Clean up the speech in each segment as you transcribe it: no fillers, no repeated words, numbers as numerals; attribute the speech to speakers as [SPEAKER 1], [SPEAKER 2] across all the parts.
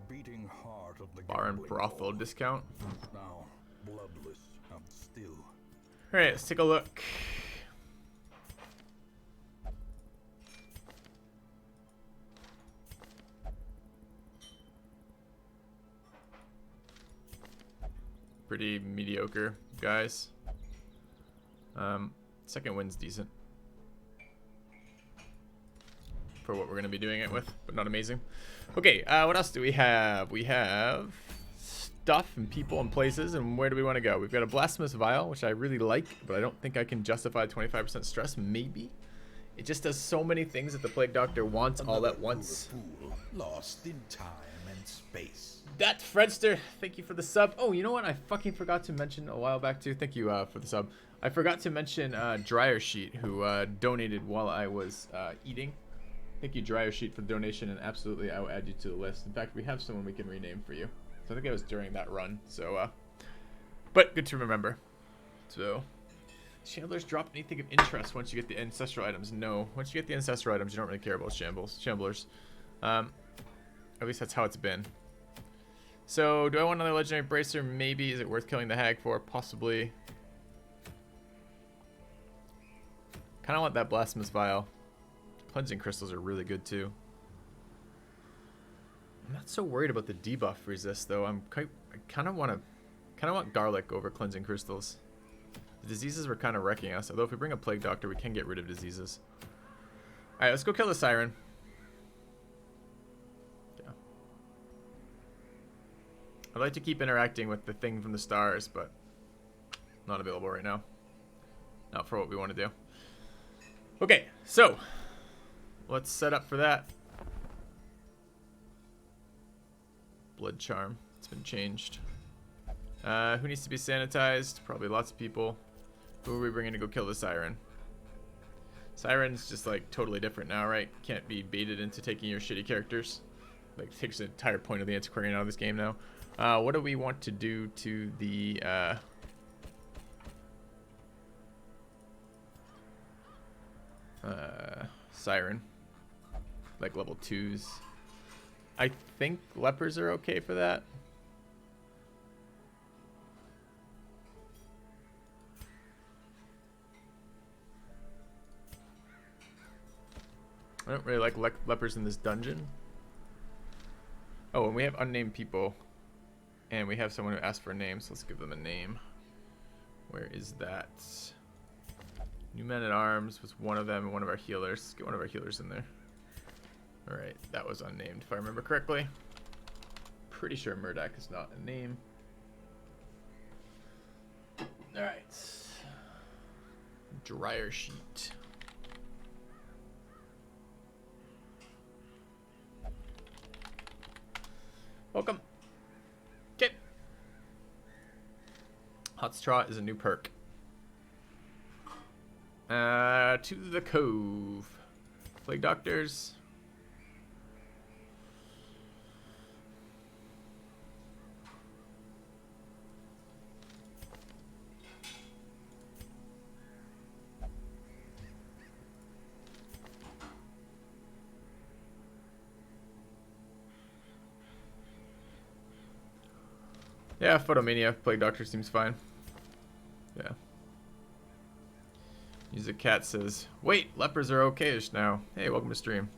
[SPEAKER 1] beating heart of the
[SPEAKER 2] Bar and
[SPEAKER 1] gambling
[SPEAKER 2] brothel
[SPEAKER 1] hall.
[SPEAKER 2] discount.
[SPEAKER 1] Now, bloodless and still.
[SPEAKER 2] Alright, let's take a look. Pretty mediocre, guys. Second win's decent for what we're going to be doing it with, but not amazing. Okay, what else do we have? We have stuff and people and places, and where do we want to go? We've got a blasphemous vial, which I really like, but I don't think I can justify 25% stress. Maybe. It just does so many things that the Plague Doctor wants all at once.
[SPEAKER 1] Pool, lost in time and space.
[SPEAKER 2] That Fredster, thank you for the sub. Oh, you know what? I fucking forgot to mention a while back too. Thank you for the sub. I forgot to mention Dryer Sheet, who donated while I was eating. Thank you, Dryer Sheet, for the donation, and absolutely, I will add you to the list. In fact, we have someone we can rename for you. So I think it was during that run. So, but good to remember. So, Shamblers drop anything of interest once you get the ancestral items? No. Once you get the ancestral items, you don't really care about Shamblers. At least that's how it's been. So, do I want another legendary bracer? Maybe. Is it worth killing the hag for? Possibly. Kind of want that blasphemous vial. Cleansing crystals are really good too. I'm not so worried about the debuff resist though. I kind of want garlic over cleansing crystals. The diseases were kind of wrecking us. Although if we bring a plague doctor, we can get rid of diseases. All right, let's go kill the siren. Yeah. I'd like to keep interacting with the thing from the stars, but not available right now. Not for what we want to do. Okay, so let's set up for that. Blood charm. It's been changed. Who needs to be sanitized? Probably lots of people. Who are we bringing to go kill the siren? Siren's just like totally different now, right? Can't be baited into taking your shitty characters. Like takes the entire point of the antiquarian out of this game now. What do we want to do to the siren? Like level 2s. I think lepers are okay for that. I don't really like lepers in this dungeon. Oh, and we have unnamed people. And we have someone who asked for a name, so let's give them a name. Where is that? New Men at Arms was one of them and one of our healers. Let's get one of our healers in there. Alright, that was unnamed if I remember correctly. Pretty sure Murdoch is not a name. Alright. Dryer Sheet. Welcome. Okay. Hot Trot is a new perk. To the Cove. Plague Doctors. Yeah, Photomania, Plague Doctor seems fine. Yeah. Music Cat says, wait, lepers are okayish now. Hey, welcome to stream.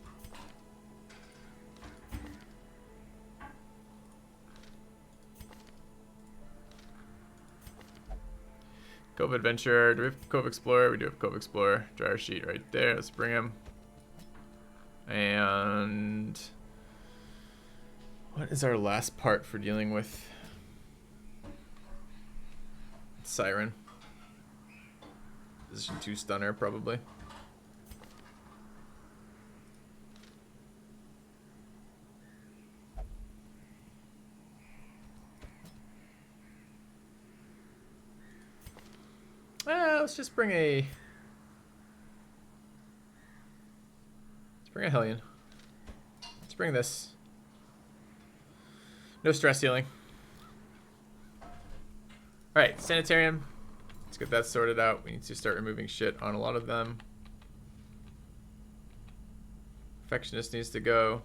[SPEAKER 2] Cove Adventurer. Do we have Cove Explorer? We do have Cove Explorer. Dryer Sheet right there. Let's bring him. And what is our last part for dealing with Siren? Position 2 stunner, probably. Let's just bring a... Let's bring a Hellion. Let's bring this. No stress healing. Alright, Sanitarium. Let's get that sorted out. We need to start removing shit on a lot of them. Perfectionist needs to go.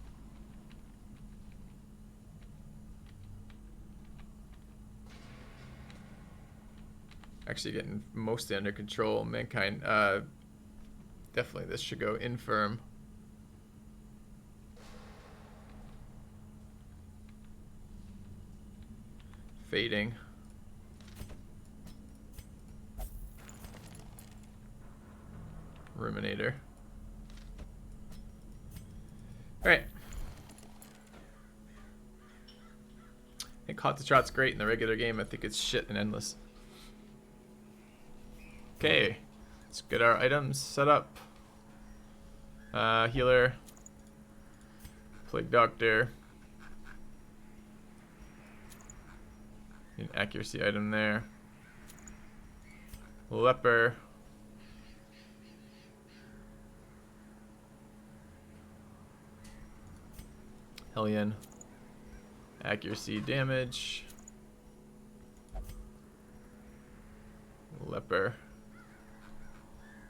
[SPEAKER 2] actually getting mostly under control. Mankind, definitely this should go infirm. Fading. Ruminator. Alright. I think Hot to Trot's great in the regular game. I think it's shit in Endless. Okay. Let's get our items set up. Healer. Plague Doctor. An accuracy item there. Leper. Hellion. Accuracy damage. Leper.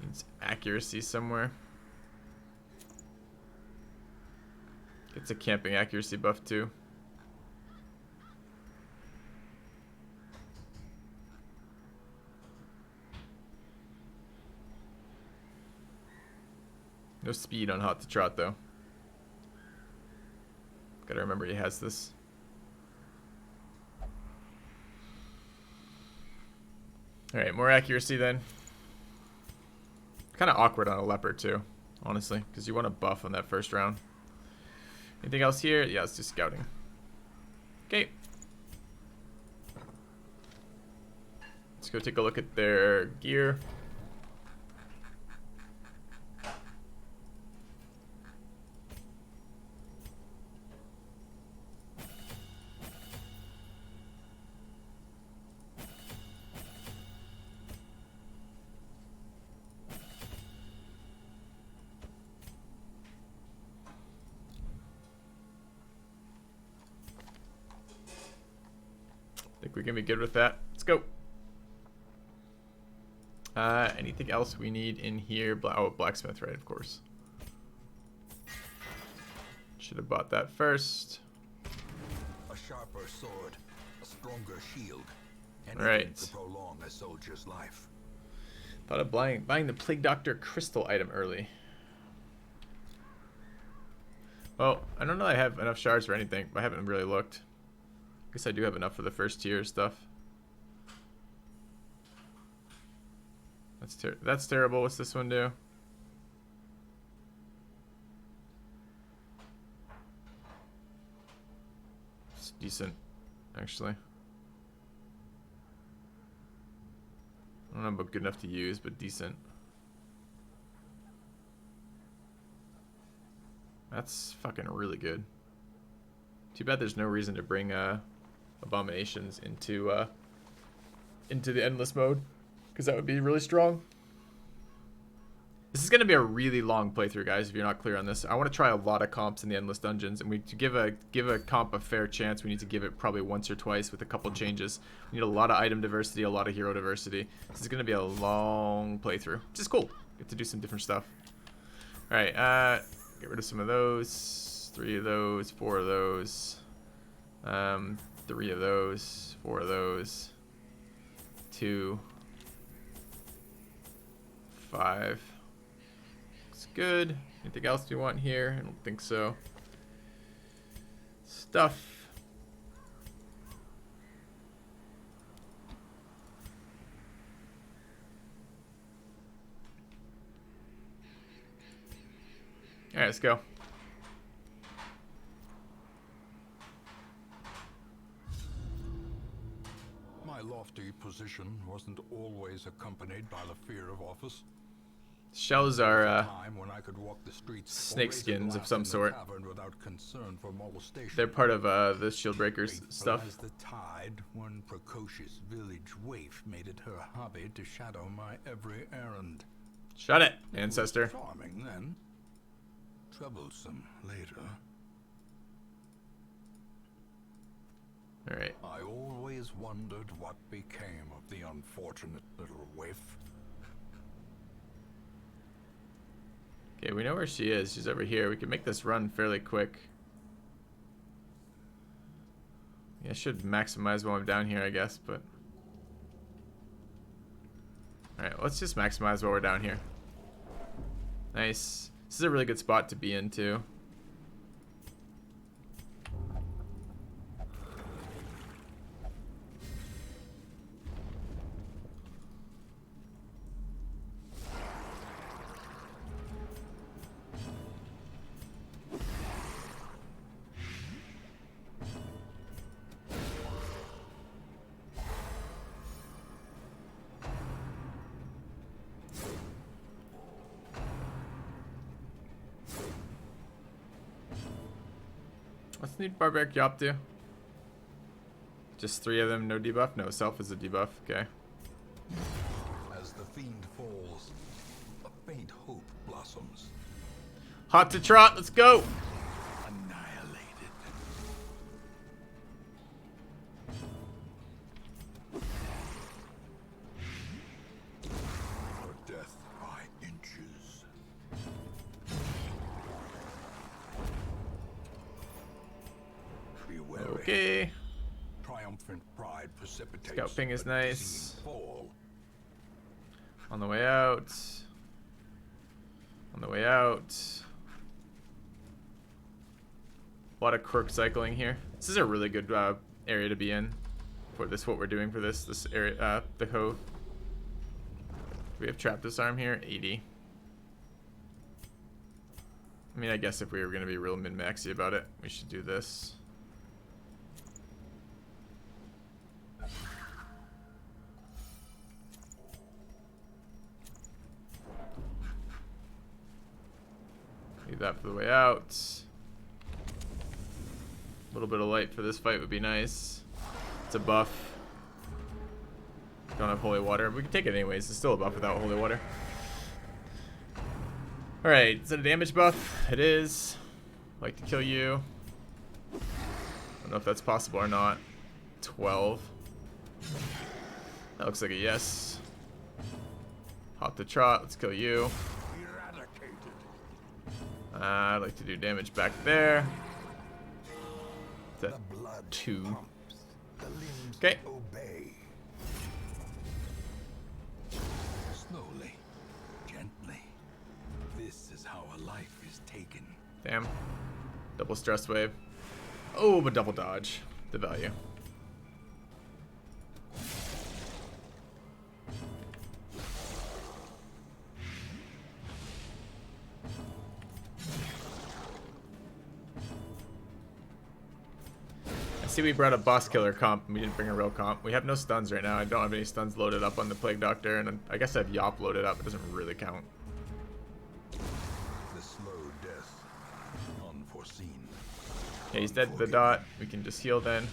[SPEAKER 2] Needs accuracy somewhere. Gets a camping accuracy buff too. No speed on Hot to Trot though. Gotta remember he has this. Alright, more accuracy then. Kind of awkward on a leopard too, honestly, because you want to buff on that first round. Anything else here? Yeah, it's just scouting. Okay. Let's go take a look at their gear. Think we can be good with that. Let's go. Anything else we need in here? Oh, blacksmith, right? Of course. Should have bought that first.
[SPEAKER 1] A sharper sword, a stronger shield.
[SPEAKER 2] Right.
[SPEAKER 1] To prolong a soldier's life.
[SPEAKER 2] Thought of buying the Plague Doctor crystal item early. Well, I don't know if I have enough shards for anything, but I haven't really looked. Guess I do have enough for the first tier stuff. That's terrible. What's this one do? It's decent, actually. I don't know about good enough to use, but decent. That's fucking really good. Too bad there's no reason to bring abominations into the endless mode, because that would be really strong. This is going to be a really long playthrough, guys, if you're not clear on this. I want to try a lot of comps in the endless dungeons, and to give a comp a fair chance, we need to give it probably once or twice with a couple changes. We need a lot of item diversity, a lot of hero diversity. This is going to be a long playthrough, which is cool. Get to do some different stuff. All right, get rid of some of those. 3 of those, 4 of those. 3 of those, 4 of those. 2. 5. Looks good. Anything else you want here? I don't think so. Stuff. Alright, let's go.
[SPEAKER 1] My lofty position wasn't always accompanied by the fear of office.
[SPEAKER 2] Shells are
[SPEAKER 1] Time when I could walk the streets
[SPEAKER 2] snake skins of some sort.
[SPEAKER 1] without concern for molestation.
[SPEAKER 2] They're part of the shield breakers
[SPEAKER 1] Faithful
[SPEAKER 2] stuff.
[SPEAKER 1] as the tide, one precocious village waif made it her hobby to shadow my every errand.
[SPEAKER 2] Shut it, ancestor.
[SPEAKER 1] Charming then, troublesome later.
[SPEAKER 2] Alright.
[SPEAKER 1] I always wondered what became of the unfortunate little waif.
[SPEAKER 2] Okay, we know where she is. She's over here. We can make this run fairly quick. Yeah, I should maximize while I'm down here, I guess, but Alright, let's just maximize while we're down here. Nice. This is a really good spot to be in, too. What's the new barbaric Yop do? Just 3 of them, no debuff? No, self is a debuff. Okay.
[SPEAKER 1] As the fiend falls, a faint hope blossoms.
[SPEAKER 2] Hot to trot, let's go!
[SPEAKER 1] Annihilated. Her death by inches. Be wary.
[SPEAKER 2] Okay.
[SPEAKER 1] Triumphant pride precipitates.
[SPEAKER 2] Scout ping is
[SPEAKER 1] a
[SPEAKER 2] nice.
[SPEAKER 1] dizzying fall.
[SPEAKER 2] On the way out. On the way out. A lot of quirk cycling here. This is a really good area to be in for this. What we're doing for this area, the Ho. We have trap disarm here, 80. I mean, I guess if we were gonna be real min-maxy about it, we should do this. Leave that for the way out. A little bit of light for this fight would be nice. It's a buff. Don't have holy water. We can take it anyways. It's still a buff without holy water. Alright, is it a damage buff? It is. Like to kill you. I don't know if that's possible or not. 12. That looks like a yes. Hot to trot. Let's kill you. I'd like to do damage back there. That's 2. Okay.
[SPEAKER 1] Slowly, gently. This is how a life is taken.
[SPEAKER 2] Damn. Double stress wave. Oh, but double dodge. The value. See, we brought a boss killer comp and we didn't bring a real comp. We have no stuns right now. I don't have any stuns loaded up on the Plague Doctor, and I guess I have Yop loaded up. It doesn't really count.
[SPEAKER 1] The slow death, unforeseen.
[SPEAKER 2] Yeah, he's dead to the dot. We can just heal then.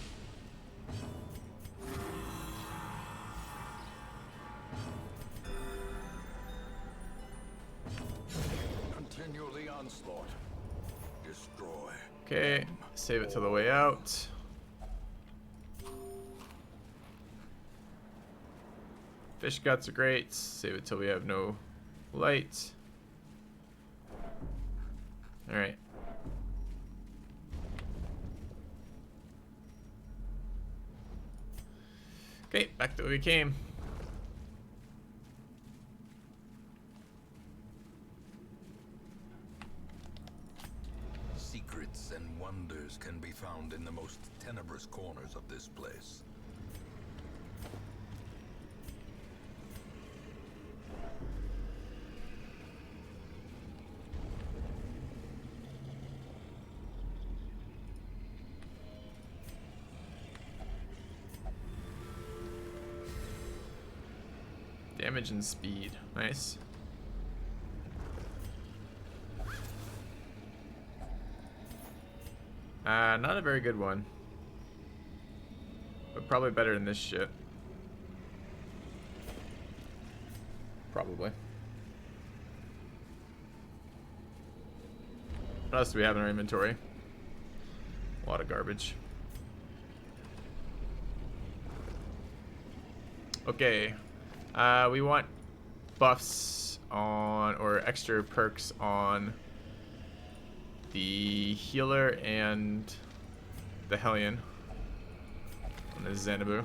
[SPEAKER 1] Continue the onslaught. Destroy.
[SPEAKER 2] Okay, save it till the way out. Fish guts are great. Save it till we have no light. Alright. Okay, back to where we came.
[SPEAKER 1] Secrets and wonders can be found in the most tenebrous corners of this place.
[SPEAKER 2] Damage and speed. Nice. Not a very good one. But probably better than this shit. Probably. What else do we have in our inventory? A lot of garbage. Okay. We want buffs on, or extra perks on the healer and the Hellion on the Xanadu.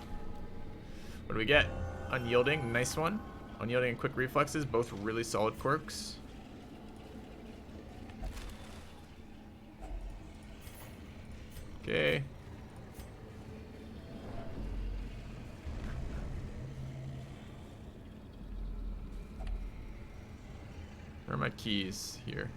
[SPEAKER 2] What do we get? Unyielding, nice one. Unyielding and quick reflexes, both really solid quirks. Okay. Where are my keys? Here.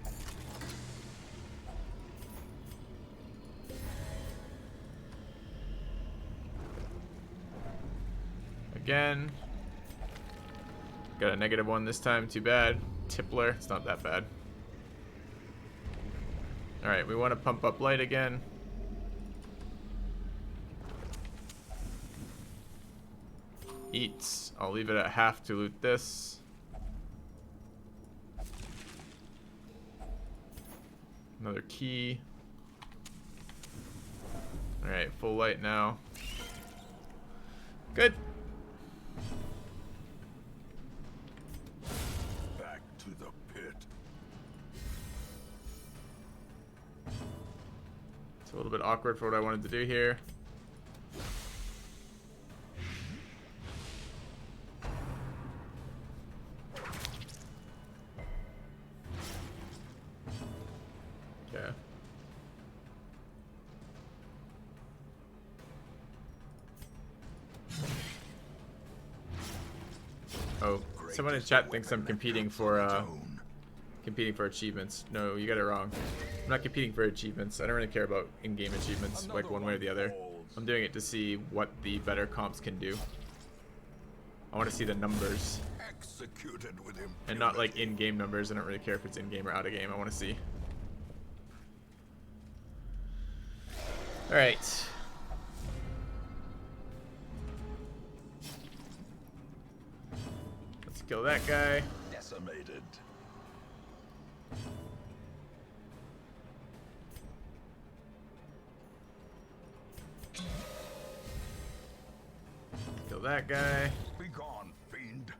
[SPEAKER 2] Again. Got a -1 this time, too bad. Tippler, it's not that bad. Alright, we want to pump up light again. Eats. I'll leave it at half to loot this. Another key. Alright, full light now. Good.
[SPEAKER 1] Back to the pit.
[SPEAKER 2] It's a little bit awkward for what I wanted to do here. Okay. Oh, someone in chat thinks I'm competing for achievements. No, you got it wrong. I'm not competing for achievements. I don't really care about in-game achievements, like one way or the other. I'm doing it to see what the better comps can do. I want to see the numbers. And not like in-game numbers. I don't really care if it's in-game or out-of-game. I want to see. Alright. Let's kill that guy.
[SPEAKER 1] Decimated.
[SPEAKER 2] Kill that guy.
[SPEAKER 1] Be gone, fiend.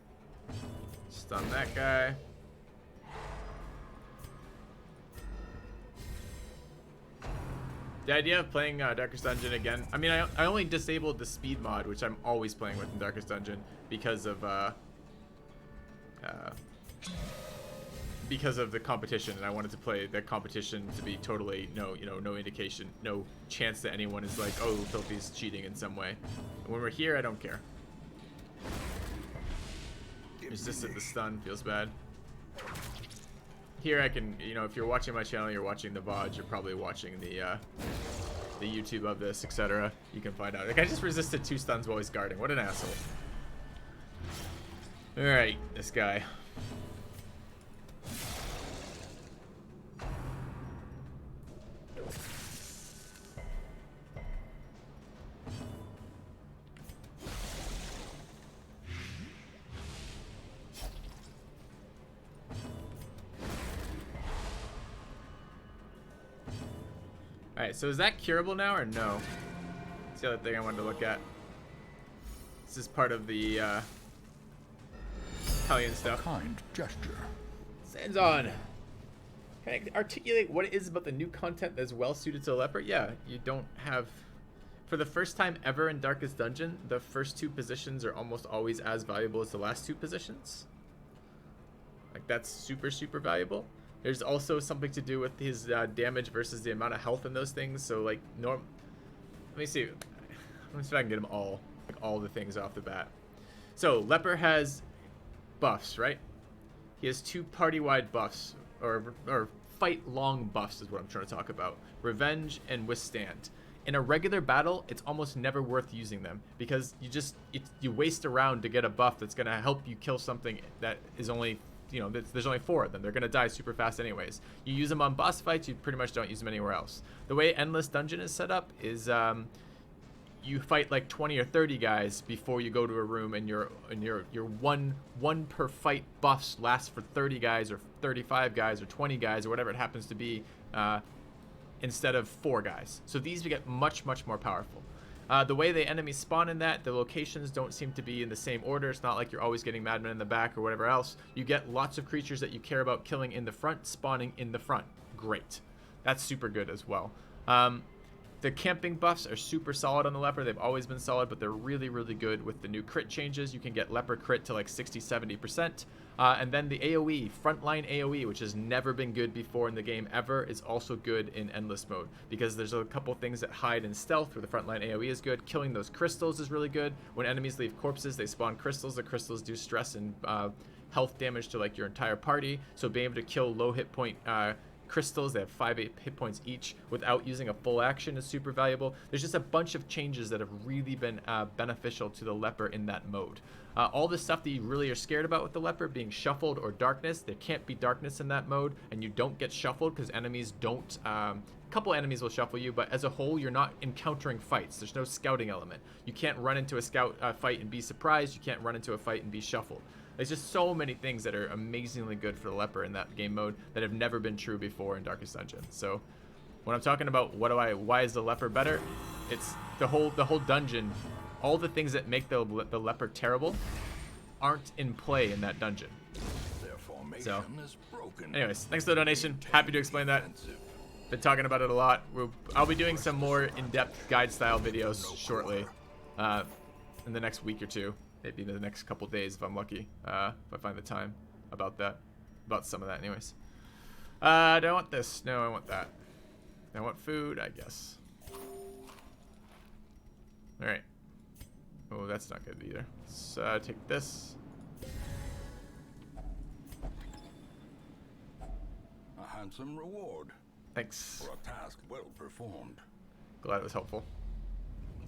[SPEAKER 2] Stun that guy. The idea of playing Darkest Dungeon again, I mean, I only disabled the speed mod, which I'm always playing with in Darkest Dungeon because of the competition, and I wanted to play the competition to be totally no indication, no chance that anyone is like, oh, Filthy's cheating in some way. And when we're here, I don't care. Resisted the stun, feels bad. Here I can, if you're watching my channel, you're watching the VOD, you're probably watching the YouTube of this, etc. You can find out. Like, I just resisted 2 stuns while he's guarding. What an asshole. Alright, this guy. Alright, so is that curable now or no? That's the other thing I wanted to look at. This is part of the Italian stuff.
[SPEAKER 1] Kind gesture.
[SPEAKER 2] Sands on. Can I articulate what it is about the new content that's well suited to the leopard? Yeah, you don't have... For the first time ever in Darkest Dungeon, the first 2 positions are almost always as valuable as the last 2 positions. Like, that's super, super valuable. There's also something to do with his damage versus the amount of health in those things. So, like, let me see. Let me see if I can get them all. Like, all the things off the bat. So, Leper has buffs, right? He has 2 party-wide buffs. Or fight-long buffs is what I'm trying to talk about. Revenge and Withstand. In a regular battle, it's almost never worth using them. Because you waste a round to get a buff that's going to help you kill something that is only... there's only 4 of them. They're going to die super fast anyways. You use them on boss fights, you pretty much don't use them anywhere else. The way Endless Dungeon is set up is you fight like 20 or 30 guys before you go to a room, and your one per fight buffs last for 30 guys or 35 guys or 20 guys or whatever it happens to be, instead of 4 guys. So these get much, much more powerful. The way the enemies spawn in that, the locations don't seem to be in the same order. It's not like you're always getting madmen in the back or whatever else. You get lots of creatures that you care about killing in the front, spawning in the front. Great. That's super good as well. The camping buffs are super solid on the leper. They've always been solid, but they're really, really good with the new crit changes. You can get leper crit to like 60, 70%. And then the AoE, frontline AoE, which has never been good before in the game ever, is also good in endless mode because there's a couple things that hide in stealth where the frontline AoE is good. Killing those crystals is really good. When enemies leave corpses, they spawn crystals. The crystals do stress and health damage to like your entire party. So being able to kill low hit point crystals, they have 5-8 hit points each without using a full action is super valuable. There's just a bunch of changes that have really been beneficial to the leper in that mode. All the stuff that you really are scared about with the leper being shuffled or darkness, there can't be darkness in that mode, and you don't get shuffled because enemies don't a couple enemies will shuffle you, but as a whole you're not encountering fights. There's no scouting element. You can't run into a scout fight and be surprised. You can't run into a fight and be shuffled. There's just so many things that are amazingly good for the leper in that game mode that have never been true before in Darkest Dungeon. So when I'm talking about why is the leper better, it's the whole dungeon. All the things that make the leper terrible aren't in play in that dungeon. So anyways, thanks for the donation. Happy to explain that. Been talking about it a lot. I'll be doing some more in-depth guide style videos shortly in the next week or two. Maybe in the next couple days if I'm lucky, if I find the time about some of that anyways. Do I want this? No, I want that. I want food, I guess. Alright. Oh, that's not good either. Let's take this.
[SPEAKER 1] A handsome reward.
[SPEAKER 2] Thanks.
[SPEAKER 1] For a task well performed.
[SPEAKER 2] Glad it was helpful.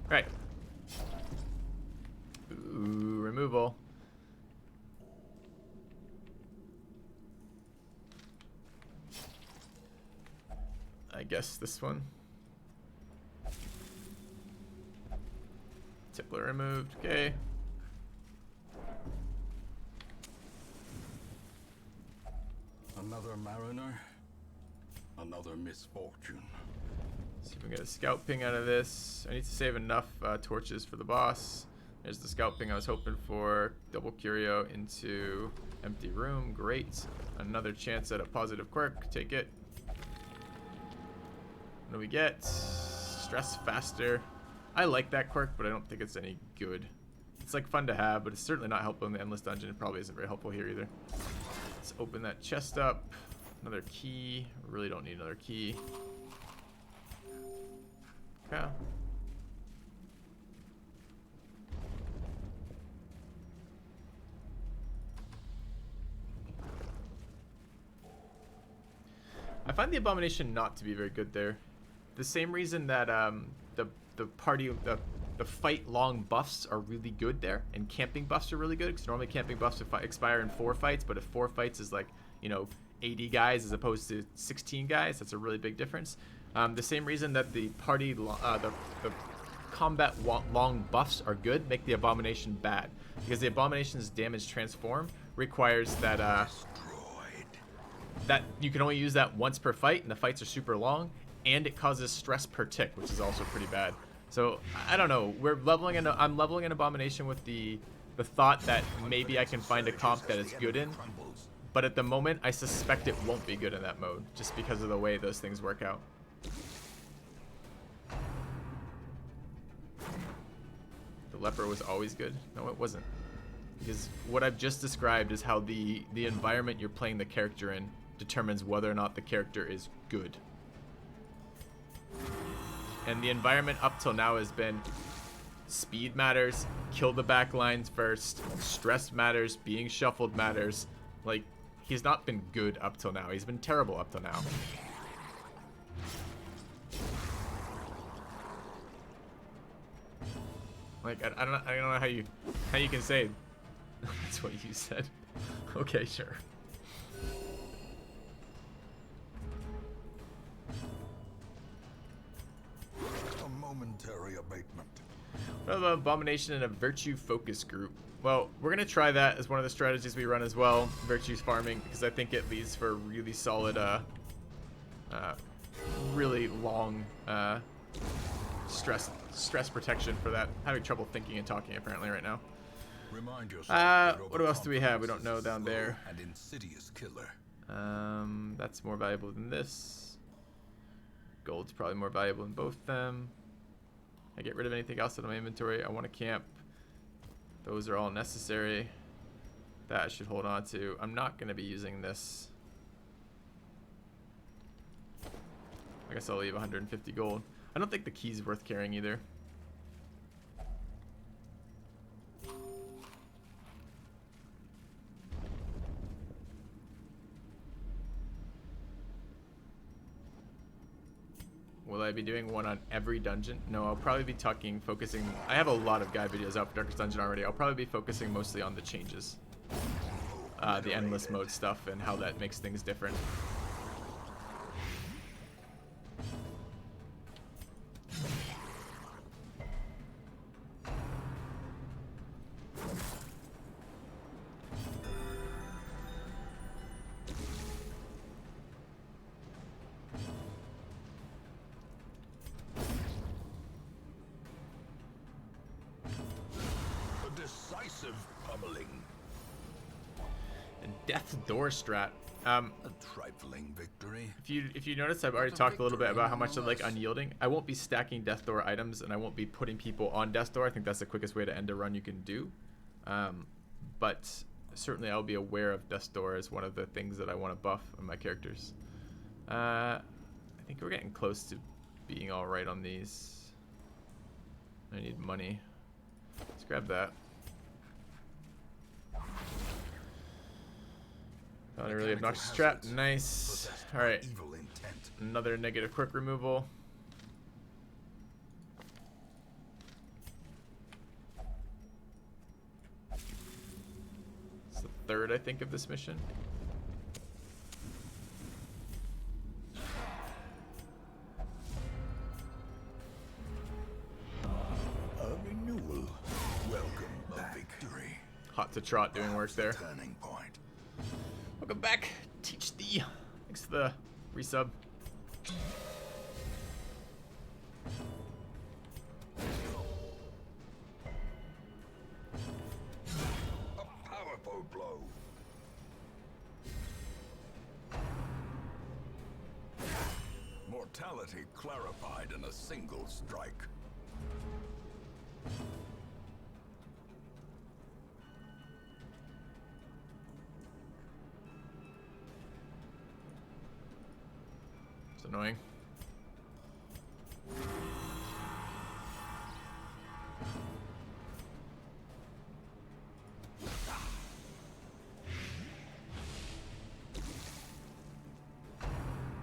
[SPEAKER 2] Alright. Ooh, removal. I guess this one. Tippler removed. Okay.
[SPEAKER 1] Another mariner. Another misfortune.
[SPEAKER 2] See if we can get a scout ping out of this. I need to save enough torches for the boss. There's the scout ping I was hoping for. Double curio into empty room. Great. Another chance at a positive quirk. Take it. What do we get? Stress faster. I like that quirk, but I don't think it's any good. It's like fun to have, but it's certainly not helpful in the endless dungeon. It probably isn't very helpful here either. Let's open that chest up. Another key. Really don't need another key. Okay. I find the abomination not to be very good there. The same reason that the fight long buffs are really good there, and camping buffs are really good, because normally camping buffs expire in 4 fights, but if 4 fights is like, you know, 80 guys as opposed to 16 guys, that's a really big difference. The same reason that the combat long buffs are good make the abomination bad, because the abomination's damage transform requires that that you can only use that once per fight, and the fights are super long, and it causes stress per tick, which is also pretty bad. So I don't know. I'm leveling an abomination with the thought that maybe I can find a comp that it's good in, but at the moment I suspect it won't be good in that mode, just because of the way those things work out. The leper was always good. No, it wasn't. Because what I've just described is how the environment you're playing the character in determines whether or not the character is good. And the environment up till now has been speed matters, kill the back lines first, stress matters, being shuffled matters. Like, he's not been good up till now. He's been terrible up till now. Like, I don't know how you can say that's what you said. Okay, sure.
[SPEAKER 1] A momentary abatement.
[SPEAKER 2] What about abomination in a virtue focus group? Well, we're gonna try that as one of the strategies we run as well, virtues farming, because I think it leads for really solid, really long stress protection for that. Having trouble thinking and talking apparently right now.
[SPEAKER 1] Remind yourself
[SPEAKER 2] What else do we have? We don't know down there.
[SPEAKER 1] An insidious killer.
[SPEAKER 2] That's more valuable than this. Gold's probably more valuable than both them. I get rid of anything else in my inventory. I want to camp. Those are all necessary. That I should hold on to. I'm not going to be using this. I guess I'll leave 150 gold. I don't think the key's worth carrying either. Will I be doing one on every dungeon? No, I'll probably be focusing. I have a lot of guide videos out for Darkest Dungeon already. I'll probably be focusing mostly on the changes. The endless mode stuff and how that makes things different.
[SPEAKER 1] Pummeling.
[SPEAKER 2] And death door strat.
[SPEAKER 1] A trifling victory.
[SPEAKER 2] If you notice, I've already talked a little bit about how much I like unyielding. I won't be stacking death door items, and I won't be putting people on death door. I think that's the quickest way to end a run you can do. But certainly I'll be aware of death door as one of the things that I want to buff on my characters. I think we're getting close to being all right on these. I need money. Let's grab that. Found a really obnoxious trap. Nice. Alright. Another negative quick removal. It's the third, I think, of this mission.
[SPEAKER 1] A renewal. Welcome back. Victory.
[SPEAKER 2] Hot to trot doing work there.
[SPEAKER 1] Turning point.
[SPEAKER 2] Welcome back. Teach thee. Thanks for the resub.
[SPEAKER 1] A powerful blow. Mortality clarified in a single strike.
[SPEAKER 2] It's annoying.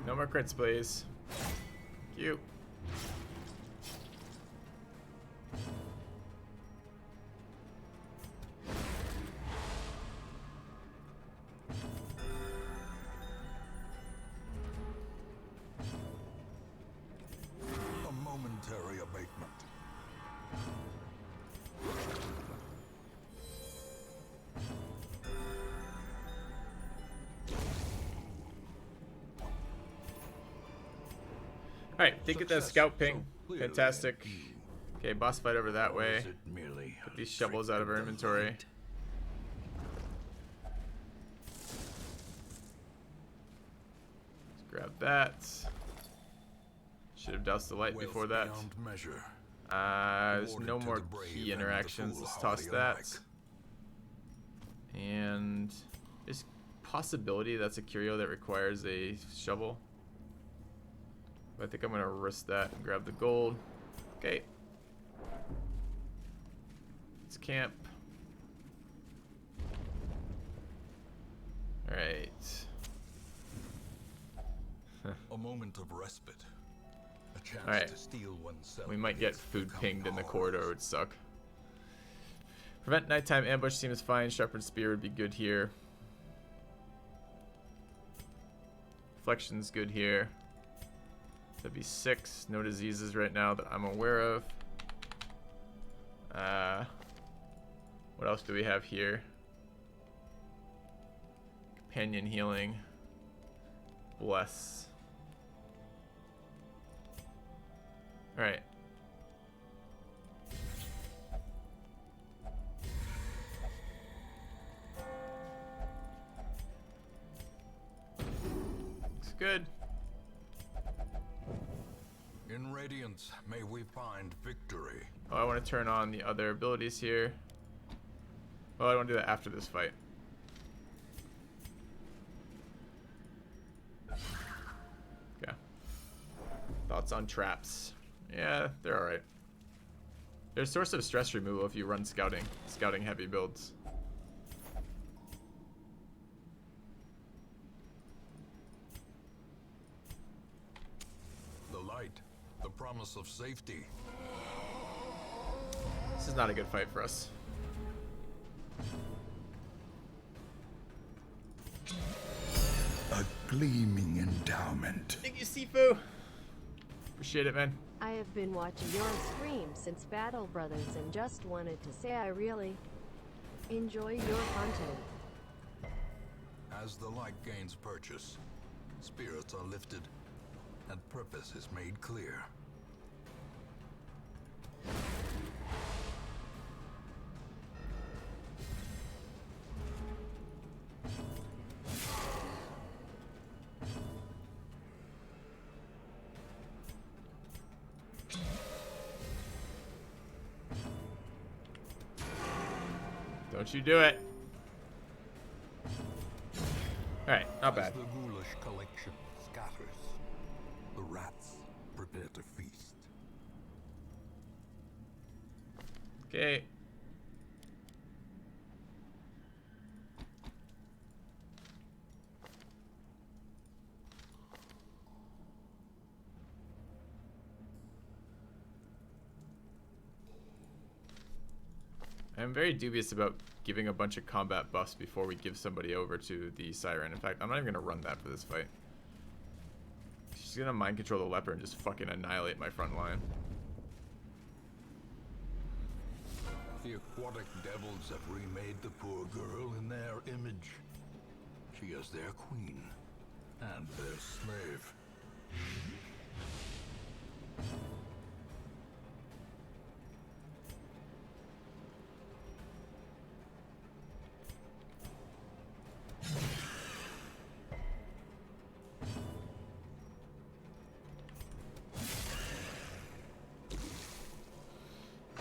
[SPEAKER 2] No more crits, please. Thank you.
[SPEAKER 1] A momentary abatement.
[SPEAKER 2] Alright, think of that
[SPEAKER 1] Success
[SPEAKER 2] scout ping.
[SPEAKER 1] so clearly
[SPEAKER 2] Fantastic.
[SPEAKER 1] in view.
[SPEAKER 2] Okay, boss fight over that
[SPEAKER 1] Or
[SPEAKER 2] way.
[SPEAKER 1] is it merely
[SPEAKER 2] Put
[SPEAKER 1] a
[SPEAKER 2] these shovels
[SPEAKER 1] trick
[SPEAKER 2] out of our
[SPEAKER 1] the
[SPEAKER 2] inventory.
[SPEAKER 1] light?
[SPEAKER 2] Let's grab that. Should have doused the light
[SPEAKER 1] Wealth
[SPEAKER 2] before that.
[SPEAKER 1] beyond measure.
[SPEAKER 2] There's
[SPEAKER 1] Awarded
[SPEAKER 2] no
[SPEAKER 1] to
[SPEAKER 2] more
[SPEAKER 1] the brave
[SPEAKER 2] key
[SPEAKER 1] and the
[SPEAKER 2] interactions. Let's toss
[SPEAKER 1] foolhardy
[SPEAKER 2] that.
[SPEAKER 1] alike.
[SPEAKER 2] And there's possibility that's a curio that requires a shovel. But I think I'm gonna risk that and grab the gold. Okay. Let's camp. Alright.
[SPEAKER 1] A moment of respite. A chance
[SPEAKER 2] Alright.
[SPEAKER 1] to steal oneself.
[SPEAKER 2] We might get
[SPEAKER 1] against
[SPEAKER 2] food
[SPEAKER 1] the
[SPEAKER 2] pinged in the
[SPEAKER 1] coming
[SPEAKER 2] corridor,
[SPEAKER 1] horrors.
[SPEAKER 2] would suck. Prevent nighttime ambush seems fine. Sharpened spear would be good here. Reflection's good here. That'd be 6. No diseases right now that I'm aware of. What else do we have here? Companion healing. Bless. Alright. Looks good.
[SPEAKER 1] In Radiance, may we find victory.
[SPEAKER 2] Oh, I want to turn on the other abilities here. Well, I want to do that after this fight. Okay. Thoughts on traps? Yeah, they're alright. They're a source of stress removal if you run scouting heavy builds.
[SPEAKER 1] The light, the promise of safety.
[SPEAKER 2] This is not a good fight for us.
[SPEAKER 1] A gleaming endowment.
[SPEAKER 2] Thank you, Sifu. Appreciate it, man.
[SPEAKER 3] I have been watching your stream since Battle Brothers and just wanted to say I really enjoy your content.
[SPEAKER 1] As the light gains purchase, spirits are lifted, and purpose is made clear.
[SPEAKER 2] Don't you do it. Alright, not bad.
[SPEAKER 1] As the ghoulish collection scatters, the rats prepare to feast.
[SPEAKER 2] Okay. I'm very dubious about giving a bunch of combat buffs before we give somebody over to the Siren. In fact, I'm not even going to run that for this fight. She's going to mind control the leper and just fucking annihilate my front line.
[SPEAKER 1] The aquatic devils have remade the poor girl in their image. She is their queen and their slave.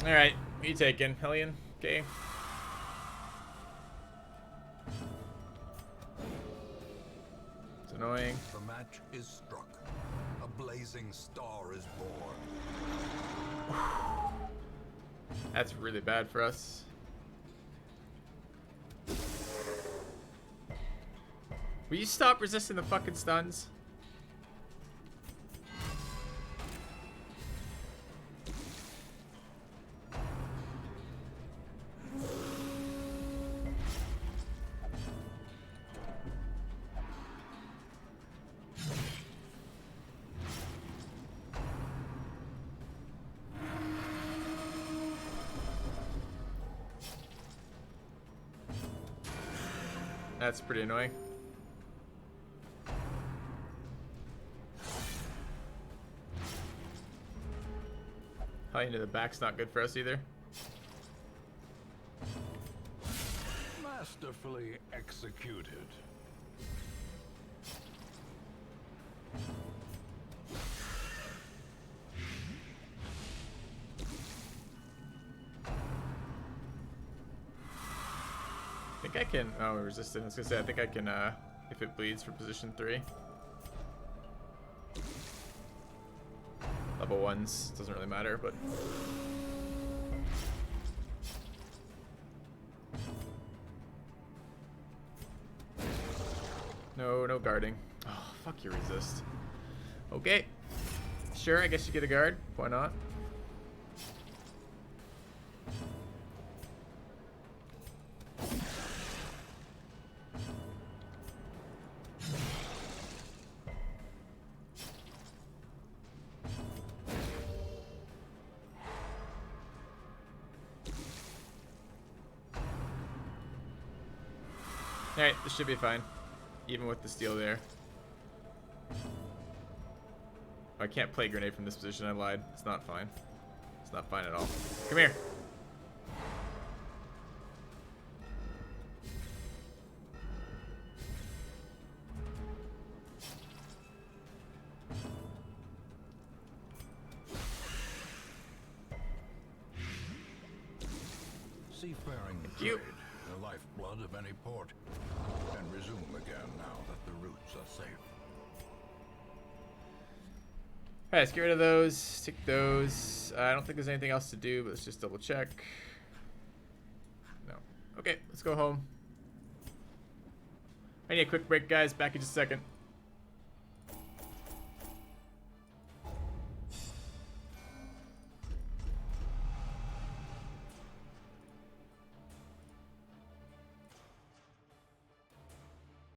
[SPEAKER 2] Alright, what are you taking? Hellion? Okay. It's annoying.
[SPEAKER 1] The match is struck. A blazing star is born.
[SPEAKER 2] That's really bad for us. Will you stop resisting the fucking stuns? That's pretty annoying. Probably into the back's not good for us either.
[SPEAKER 1] Masterfully executed.
[SPEAKER 2] I think I can. Oh, resistant. I was gonna say, I think I can, if it bleeds for position 3. Level 1s, doesn't really matter, but. No guarding. Oh, fuck your resist. Okay. Sure, I guess you get a guard. Why not? Alright, this should be fine. Even with the steel there. I can't play grenade from this position, I lied. It's not fine. It's not fine at all. Come here.
[SPEAKER 1] seafaring
[SPEAKER 2] you.
[SPEAKER 1] trade, the lifeblood of any port, can resume again now that the routes are safe.
[SPEAKER 2] Alright, let's get rid of those. Take those. I don't think there's anything else to do, but let's just double check. No. Okay, let's go home. I need a quick break, guys. Back in just a second.